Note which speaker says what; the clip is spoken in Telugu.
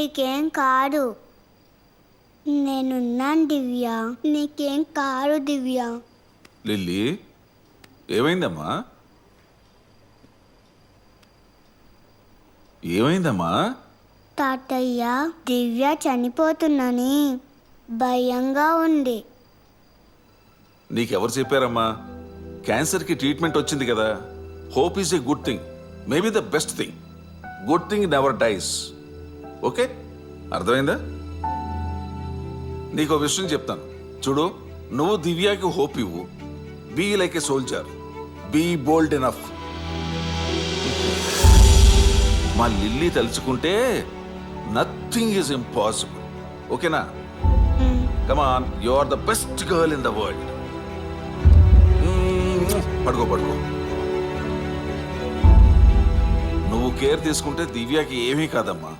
Speaker 1: నీకేం కాదు. నేనున్నాను దివ్య, నీకేం కాదు దివ్య.
Speaker 2: లిల్లీ, ఏమైందమ్మా? ఏమైందమ్మా?
Speaker 1: తాతయ్య, దివ్య చనిపోతుందని భయంగా ఉంది.
Speaker 2: నీకెవరు చెప్పారమ్మా? క్యాన్సర్కి ట్రీట్మెంట్ వచ్చింది కదా. Hope is a good thing, maybe the best thing. Good thing never dies. Okay, అర్థమైందా? నీకు విషయం చెప్తాను చూడు. నువ్వు దివ్యాకి హోప్ ఇవ్వు. Be like a soldier, be bold enough. మా లిల్లీ తలుచుకుంటే నథింగ్ ఈజ్ ఇంపాసిబుల్. ఓకేనా? Come on, you are the best girl in the world. పడుకో పడుకో. నువ్వు కేర్ తీసుకుంటే దివ్యాకి ఏమీ కాదమ్మా.